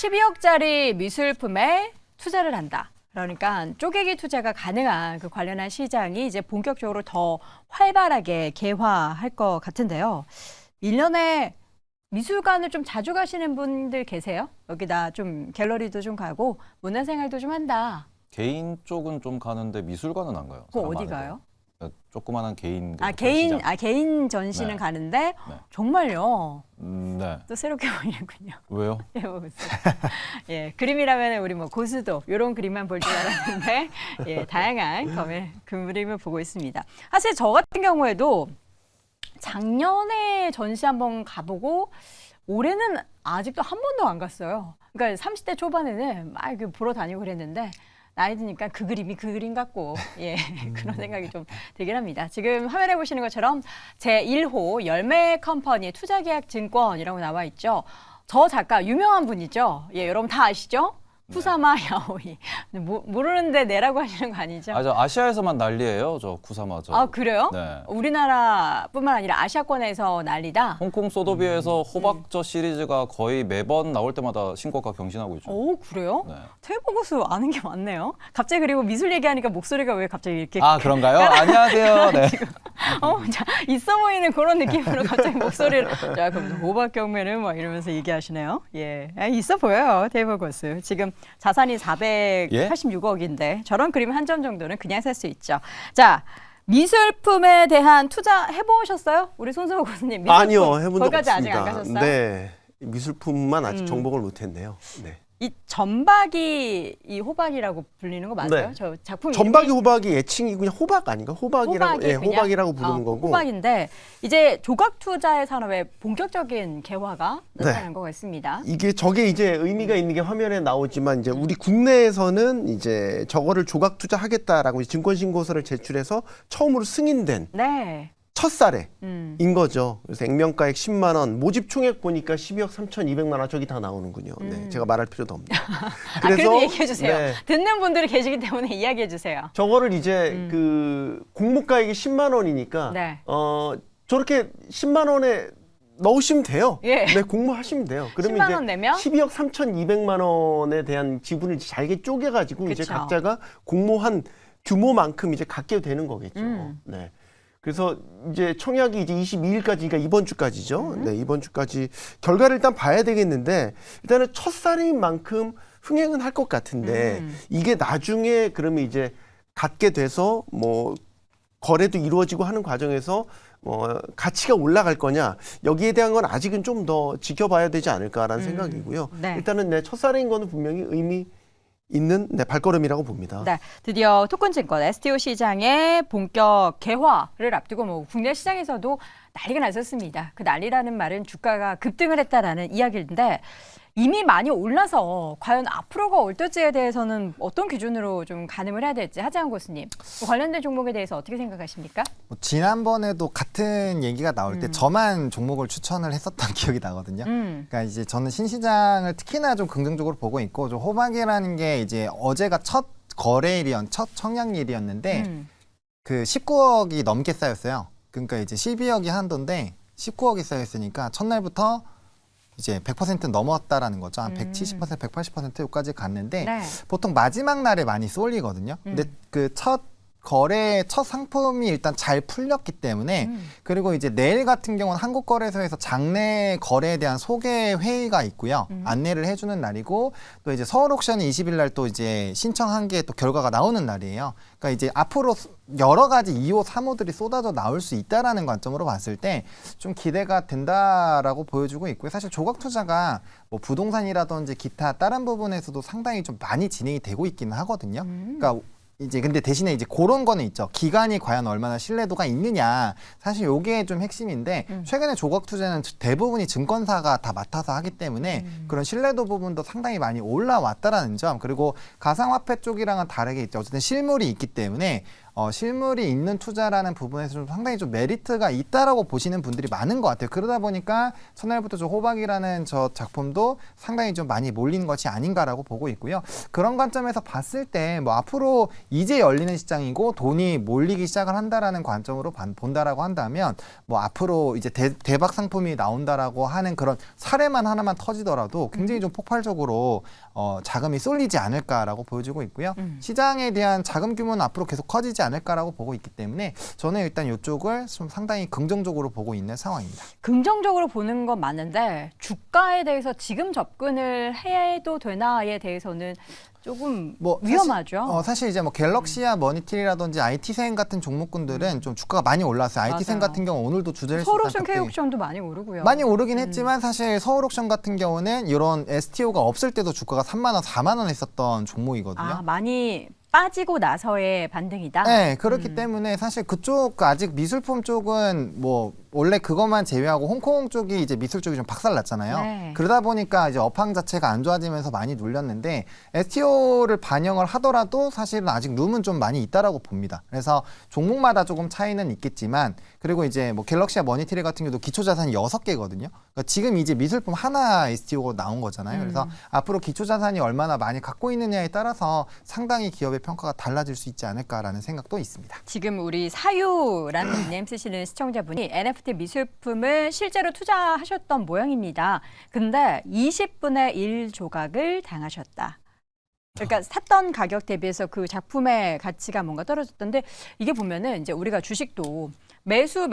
12억짜리 미술품에 투자를 한다. 그러니까 쪼개기 투자가 가능한 그 관련한 시장이 이제 본격적으로 더 활발하게 개화할 것 같은데요. 1년에 미술관을 좀 자주 가시는 분들 계세요? 여기다 좀 갤러리도 좀 가고 문화생활도 좀 한다. 개인 쪽은 좀 가는데 미술관은 안 가요. 그거 어디 가요? 조그마한 개인 개인 전시는 네. 가는데 네. 정말요. 네. 또 새롭게 보이는군요. 왜요? 예, 그림이라면 우리 뭐 고수도 이런 그림만 볼 줄 알았는데 예, 다양한 그림을 보고 있습니다. 사실 저 같은 경우에도 작년에 전시 한번 가보고 올해는 아직도 한 번도 안 갔어요. 그러니까 30대 초반에는 막 이렇게 보러 다니고 그랬는데 나이 드니까 그 그림이 그 그림 같고 예 그런 생각이 좀 들긴 합니다. 지금 화면에 보시는 것처럼 제1호 열매 컴퍼니 투자계약증권이라고 나와 있죠. 저 작가 유명한 분이죠. 예, 여러분 다 아시죠? 쿠사마 야오이. 모르는데 내라고 하시는 거 아니죠? 저 아시아에서만 난리예요. 저 쿠사마 저. 아, 그래요? 네. 우리나라뿐만 아니라 아시아권에서 난리다. 홍콩 소도비에서 호박저 시리즈가 거의 매번 나올 때마다 신고가 경신하고 있죠. 오, 그래요? 네. 태국어수 아는 게 많네요. 갑자기 그리고 미술 얘기하니까 목소리가 왜 갑자기 이렇게 그런가요? 안녕하세요. 네. 자, 있어 보이는 그런 느낌으로 갑자기 목소리를 자, 그럼 호박 경매는 뭐 이러면서 얘기하시네요. 예, 있어 보여요. 태국어수. 지금 자산이 486억인데 저런 그림 한 점 정도는 그냥 살 수 있죠. 자, 미술품에 대한 투자 해보셨어요? 우리 손석호 교수님. 미술품, 아니요, 해본 적 거기까지 아직 없습니다. 안 가셨어요? 네, 미술품만 아직 정복을 못했네요. 네. 이 전박이 이 호박이라고 불리는 거 맞아요? 네. 저 작품 전박이 이름이 호박이 애칭이 그냥 호박 아닌가? 호박이라고, 호박이 그냥? 호박이라고 부르는 거고. 호박인데 이제 조각 투자의 산업에 본격적인 개화가 나타난 것 같습니다. 저게 이제 의미가 있는 게 화면에 나오지만 이제 우리 국내에서는 이제 저거를 조각 투자하겠다라고 증권 신고서를 제출해서 처음으로 승인된 네. 첫 사례인 거죠. 그래서 액면가액 10만 원, 모집 총액 보니까 12억 3,200만 원 저기 다 나오는군요. 네, 제가 말할 필요도 없네요. 그래도 얘기해 주세요. 네, 듣는 분들이 계시기 때문에 이야기해 주세요. 저거를 이제 그 공모가액이 10만 원이니까 네. 저렇게 10만 원에 넣으시면 돼요. 예. 네, 공모하시면 돼요. 그러면 10만 이제 원 내면 12억 3,200만 원에 대한 지분을 잘게 쪼개가지고 이제 그쵸. 각자가 공모한 규모만큼 이제 갖게 되는 거겠죠. 네. 그래서 이제 청약이 이제 22일까지, 그러니까 이번 주까지죠. 네, 이번 주까지 결과를 일단 봐야 되겠는데 일단은 첫 사례인 만큼 흥행은 할 것 같은데 이게 나중에 그러면 이제 갖게 돼서 뭐 거래도 이루어지고 하는 과정에서 가치가 올라갈 거냐 여기에 대한 건 아직은 좀 더 지켜봐야 되지 않을까라는 생각이고요. 네. 일단은 네, 첫 사례인 거는 분명히 의미 있는 발걸음이라고 봅니다. 네, 드디어 토큰증권 STO 시장의 본격 개화를 앞두고 뭐 국내 시장에서도 난리가 났었습니다. 그 난리라는 말은 주가가 급등을 했다라는 이야기인데 이미 많이 올라서 과연 앞으로가 어떨지에 대해서는 어떤 기준으로 좀 가늠을 해야 될지 하재환 교수님 관련된 종목에 대해서 어떻게 생각하십니까? 지난번에도 같은 얘기가 나올 때 저만 종목을 추천을 했었던 기억이 나거든요. 그러니까 이제 저는 신시장을 특히나 좀 긍정적으로 보고 있고 좀 호박이라는 게 이제 어제가 첫 첫 청약일이었는데 그 19억이 넘게 쌓였어요. 그러니까 이제 12억이 한도인데 19억이 쌓였으니까 첫날부터 이제 100% 넘었다라는 거죠. 한 170%, 180%까지 갔는데 네. 보통 마지막 날에 많이 쏠리거든요. 근데 그 첫 상품이 일단 잘 풀렸기 때문에 그리고 이제 내일 같은 경우는 한국거래소에서 장내 거래에 대한 소개 회의가 있고요. 안내를 해주는 날이고 또 이제 서울옥션이 20일 날 또 이제 신청한 게 또 결과가 나오는 날이에요. 그러니까 이제 앞으로 여러 가지 2호, 3호들이 쏟아져 나올 수 있다라는 관점으로 봤을 때 좀 기대가 된다라고 보여주고 있고요. 사실 조각 투자가 뭐 부동산이라든지 기타 다른 부분에서도 상당히 좀 많이 진행이 되고 있기는 하거든요. 그러니까 이제 근데 대신에 이제 그런 거는 있죠. 기간이 과연 얼마나 신뢰도가 있느냐. 사실 요게 좀 핵심인데 최근에 조각 투자는 대부분이 증권사가 다 맡아서 하기 때문에 그런 신뢰도 부분도 상당히 많이 올라왔다라는 점. 그리고 가상화폐 쪽이랑은 다르게 있죠. 어쨌든 실물이 있기 때문에 실물이 있는 투자라는 부분에서 좀 상당히 좀 메리트가 있다라고 보시는 분들이 많은 것 같아요. 그러다 보니까 첫날부터 저 호박이라는 저 작품도 상당히 좀 많이 몰리는 것이 아닌가라고 보고 있고요. 그런 관점에서 봤을 때 뭐 앞으로 이제 열리는 시장이고 돈이 몰리기 시작을 한다라는 관점으로 본다라고 한다면 뭐 앞으로 이제 대박 상품이 나온다라고 하는 그런 사례만 하나만 터지더라도 굉장히 좀 폭발적으로 자금이 쏠리지 않을까라고 보여지고 있고요. 시장에 대한 자금 규모는 앞으로 계속 커지지 않을까라고 보고 있기 때문에 저는 일단 이쪽을 좀 상당히 긍정적으로 보고 있는 상황입니다. 긍정적으로 보는 건 맞는데 주가에 대해서 지금 접근을 해도 되나에 대해서는 조금 뭐 위험하죠. 사실 이제 뭐 갤럭시야 머니트리라든지 IT생 같은 종목군들은 좀 주가가 많이 올랐어요. IT생 맞아요. 같은 경우 오늘도 주저일 수 서울옵션, 있다. K옵션도 많이 오르고요. 많이 오르긴 했지만 사실 서울옥션 같은 경우는 이런 STO가 없을 때도 주가가 3만 원, 4만 원 했었던 종목이거든요. 아, 많이 빠지고 나서의 반등이다. 네, 그렇기 때문에 사실 그쪽 아직 미술품 쪽은 뭐 원래 그것만 제외하고 홍콩 쪽이 이제 미술 쪽이 좀 박살났잖아요. 네. 그러다 보니까 이제 업황 자체가 안 좋아지면서 많이 눌렸는데 STO를 반영을 하더라도 사실은 아직 룸은 좀 많이 있다라고 봅니다. 그래서 종목마다 조금 차이는 있겠지만 그리고 이제 뭐 갤럭시와 머니트리 같은 경우도 기초자산이 6개거든요. 그러니까 지금 이제 미술품 하나 STO가 나온 거잖아요. 그래서 앞으로 기초자산이 얼마나 많이 갖고 있느냐에 따라서 상당히 기업의 평가가 달라질 수 있지 않을까라는 생각도 있습니다. 지금 우리 사유라는 닉네임 쓰시는 시청자분이 NFT 미술품을 실제로 투자하셨던 모양입니다. 근데 20분의 1 조각을 당하셨다. 그러니까 샀던 가격 대비해서 그 작품의 가치가 뭔가 떨어졌던데 이게 보면은 이제 우리가 주식도 매수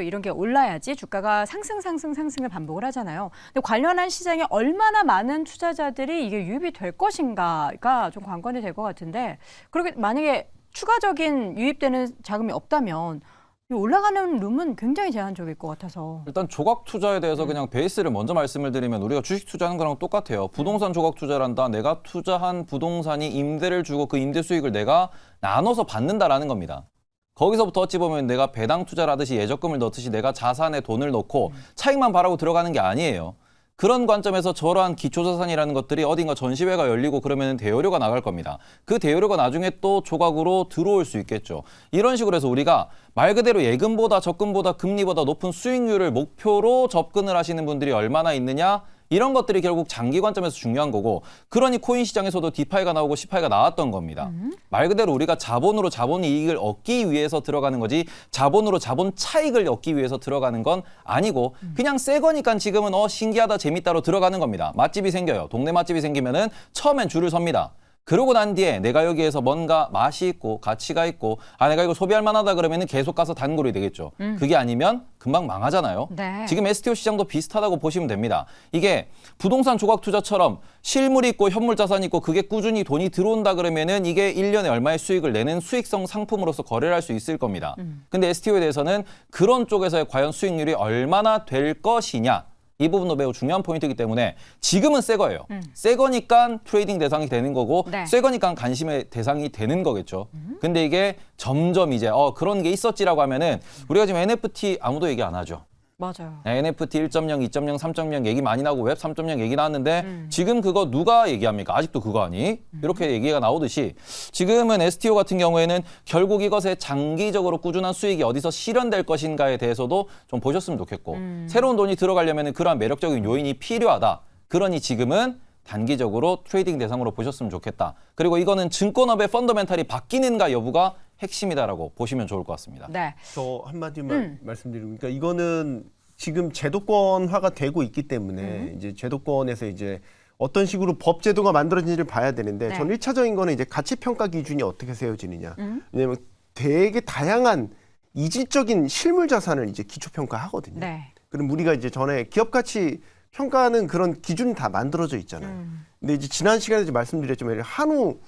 이런 게 올라야지 주가가 상승을 반복을 하잖아요. 근데 관련한 시장에 얼마나 많은 투자자들이 이게 유입이 될 것인가가 좀 관건이 될 것 같은데 그렇게 만약에 추가적인 유입되는 자금이 없다면 이 올라가는 룸은 굉장히 제한적일 것 같아서. 일단 조각 투자에 대해서 그냥 베이스를 먼저 말씀을 드리면 우리가 주식 투자하는 거랑 똑같아요. 부동산 조각 투자란다. 내가 투자한 부동산이 임대를 주고 그 임대 수익을 내가 나눠서 받는다라는 겁니다. 거기서부터 어찌 보면 내가 배당 투자를 하듯이 예적금을 넣듯이 내가 자산에 돈을 넣고 차익만 바라고 들어가는 게 아니에요. 그런 관점에서 저러한 기초자산이라는 것들이 어딘가 전시회가 열리고 그러면 대여료가 나갈 겁니다. 그 대여료가 나중에 또 조각으로 들어올 수 있겠죠. 이런 식으로 해서 우리가 말 그대로 예금보다 적금보다 금리보다 높은 수익률을 목표로 접근을 하시는 분들이 얼마나 있느냐? 이런 것들이 결국 장기 관점에서 중요한 거고 그러니 코인 시장에서도 디파이가 나오고 시파이가 나왔던 겁니다. 말 그대로 우리가 자본으로 자본 이익을 얻기 위해서 들어가는 거지 자본으로 자본 차익을 얻기 위해서 들어가는 건 아니고 그냥 새 거니까 지금은 신기하다 재밌다로 들어가는 겁니다. 맛집이 생겨요. 동네 맛집이 생기면은 처음엔 줄을 섭니다. 그러고 난 뒤에 내가 여기에서 뭔가 맛이 있고 가치가 있고 내가 이거 소비할 만하다 그러면은 계속 가서 단골이 되겠죠. 그게 아니면 금방 망하잖아요. 네. 지금 STO 시장도 비슷하다고 보시면 됩니다. 이게 부동산 조각 투자처럼 실물이 있고 현물 자산이 있고 그게 꾸준히 돈이 들어온다 그러면은 이게 1년에 얼마의 수익을 내는 수익성 상품으로서 거래를 할 수 있을 겁니다. 근데 STO에 대해서는 그런 쪽에서의 과연 수익률이 얼마나 될 것이냐 이 부분도 매우 중요한 포인트이기 때문에 지금은 새 거예요. 새 거니까 트레이딩 대상이 되는 거고 네. 새 거니까 관심의 대상이 되는 거겠죠. 근데 이게 점점 이제 그런 게 있었지라고 하면은 우리가 지금 NFT 아무도 얘기 안 하죠. 맞아요. NFT 1.0, 2.0, 3.0 얘기 많이 나오고 웹 3.0 얘기 나왔는데 지금 그거 누가 얘기합니까? 아직도 그거 아니? 이렇게 얘기가 나오듯이 지금은 STO 같은 경우에는 결국 이것의 장기적으로 꾸준한 수익이 어디서 실현될 것인가에 대해서도 좀 보셨으면 좋겠고 새로운 돈이 들어가려면 그러한 매력적인 요인이 필요하다. 그러니 지금은 단기적으로 트레이딩 대상으로 보셨으면 좋겠다. 그리고 이거는 증권업의 펀더멘탈이 바뀌는가 여부가 핵심이다라고 보시면 좋을 것 같습니다. 네. 저 한마디만 말씀드리면, 그러니까 이거는 지금 제도권화가 되고 있기 때문에 이제 제도권에서 이제 어떤 식으로 법 제도가 만들어진지를 봐야 되는데, 네. 전 1차적인 거는 이제 가치 평가 기준이 어떻게 세워지느냐. 왜냐하면 되게 다양한 이질적인 실물 자산을 이제 기초 평가하거든요. 네. 그럼 우리가 이제 전에 기업 가치 평가하는 그런 기준이 다 만들어져 있잖아요. 근데 이제 지난 시간에 이제 말씀드렸지만 한우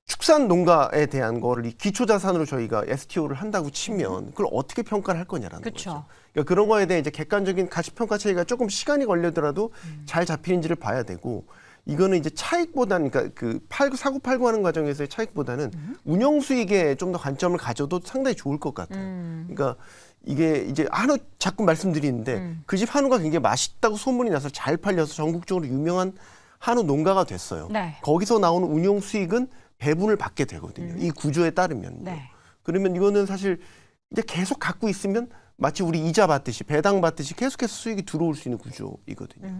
축산 농가에 대한 거를 이 기초 자산으로 저희가 STO를 한다고 치면 그걸 어떻게 평가를 할 거냐라는 그쵸. 거죠. 그러니까 그런 거에 대해 이제 객관적인 가치 평가 차이가 조금 시간이 걸리더라도 잘 잡히는지를 봐야 되고, 이거는 이제 차익보다는, 그러니까 그 사고 팔고 하는 과정에서의 차익보다는 운영 수익에 좀 더 관점을 가져도 상당히 좋을 것 같아요. 그러니까 이게 이제 한우 자꾸 말씀드리는데 그 집 한우가 굉장히 맛있다고 소문이 나서 잘 팔려서 전국적으로 유명한 한우 농가가 됐어요. 네. 거기서 나오는 운용 수익은 배분을 받게 되거든요. 이 구조에 따르면. 네. 그러면 이거는 사실 이제 계속 갖고 있으면 마치 우리 이자 받듯이 배당 받듯이 계속해서 수익이 들어올 수 있는 구조이거든요.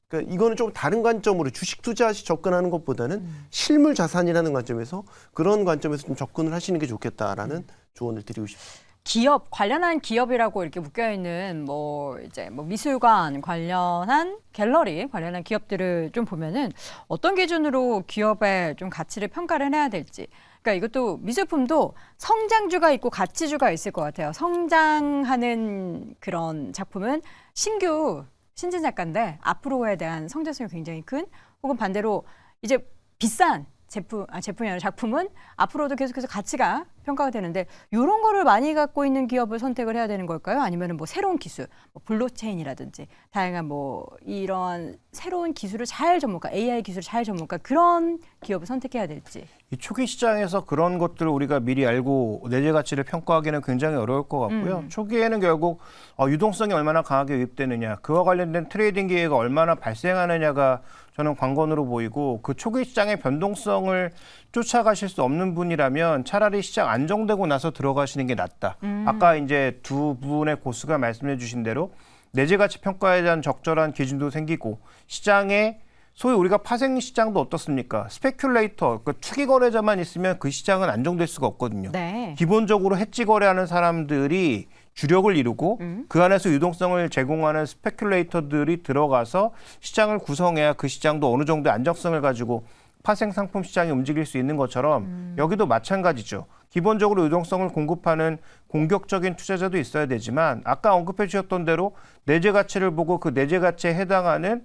그러니까 이거는 좀 다른 관점으로 주식 투자 시 접근하는 것보다는 실물 자산이라는 관점에서 그런 관점에서 좀 접근을 하시는 게 좋겠다라는 조언을 드리고 싶습니다. 기업 관련한 기업이라고 이렇게 묶여 있는 뭐 이제 뭐 미술관 관련한 갤러리 관련한 기업들을 좀 보면은 어떤 기준으로 기업의 좀 가치를 평가를 해야 될지. 그러니까 이것도 미술품도 성장주가 있고 가치주가 있을 것 같아요. 성장하는 그런 작품은 신진 작가인데 앞으로에 대한 성장성이 굉장히 큰, 혹은 반대로 이제 비싼 제품이 아니라 작품은 앞으로도 계속해서 가치가 평가가 되는데, 이런 거를 많이 갖고 있는 기업을 선택을 해야 되는 걸까요? 아니면 뭐 새로운 기술, 뭐 블록체인이라든지 다양한 뭐 이런 새로운 기술을 잘 전문가, AI 기술을 잘 전문가, 그런 기업을 선택해야 될지. 이 초기 시장에서 그런 것들을 우리가 미리 알고 내재 가치를 평가하기는 굉장히 어려울 것 같고요. 초기에는 결국 유동성이 얼마나 강하게 유입되느냐, 그와 관련된 트레이딩 기회가 얼마나 발생하느냐가 저는 관건으로 보이고, 그 초기 시장의 변동성을 쫓아가실 수 없는 분이라면 차라리 시장 안정되고 나서 들어가시는 게 낫다. 아까 이제 두 분의 고수가 말씀해 주신 대로 내재 가치 평가에 대한 적절한 기준도 생기고, 시장에 소위 우리가 파생 시장도 어떻습니까? 스페큘레이터, 그 투기 거래자만 있으면 그 시장은 안정될 수가 없거든요. 네. 기본적으로 해지 거래하는 사람들이 주력을 이루고 그 안에서 유동성을 제공하는 스페큘레이터들이 들어가서 시장을 구성해야 그 시장도 어느 정도의 안정성을 가지고 파생 상품 시장이 움직일 수 있는 것처럼 여기도 마찬가지죠. 기본적으로 유동성을 공급하는 공격적인 투자자도 있어야 되지만, 아까 언급해 주셨던 대로 내재 가치를 보고 그 내재 가치에 해당하는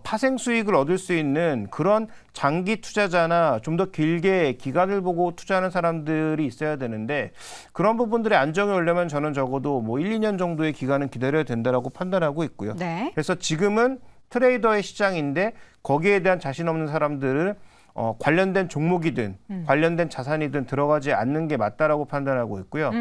파생 수익을 얻을 수 있는 그런 장기 투자자나 좀 더 길게 기간을 보고 투자하는 사람들이 있어야 되는데, 그런 부분들의 안정이 오려면 저는 적어도 뭐 1, 2년 정도의 기간은 기다려야 된다라고 판단하고 있고요. 네. 그래서 지금은 트레이더의 시장인데 거기에 대한 자신 없는 사람들을 관련된 종목이든 관련된 자산이든 들어가지 않는 게 맞다라고 판단하고 있고요.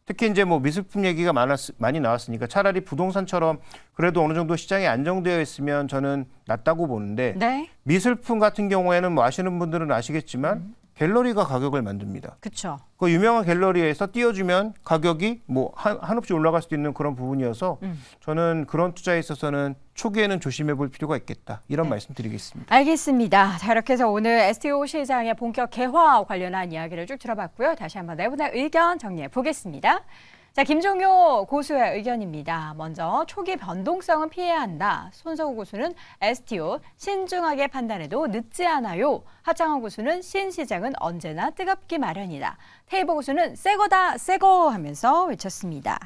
특히 이제 뭐 미술품 얘기가 많이 나왔으니까 차라리 부동산처럼 그래도 어느 정도 시장이 안정되어 있으면 저는 낫다고 보는데, 네. 미술품 같은 경우에는 뭐 아시는 분들은 아시겠지만 갤러리가 가격을 만듭니다. 그렇죠. 그 유명한 갤러리에서 띄워주면 가격이 뭐 한없이 올라갈 수도 있는 그런 부분이어서 저는 그런 투자에 있어서는 초기에는 조심해 볼 필요가 있겠다, 이런 말씀 드리겠습니다. 알겠습니다. 자, 이렇게 해서 오늘 STO 시장의 본격 개화 관련한 이야기를 쭉 들어봤고요. 다시 한번 네 분의 의견 정리해 보겠습니다. 자, 김종효 고수의 의견입니다. 먼저 초기 변동성은 피해야 한다. 손석우 고수는 STO 신중하게 판단해도 늦지 않아요. 하창원 고수는 신시장은 언제나 뜨겁기 마련이다. 테이버 고수는 새거다 새거 하면서 외쳤습니다.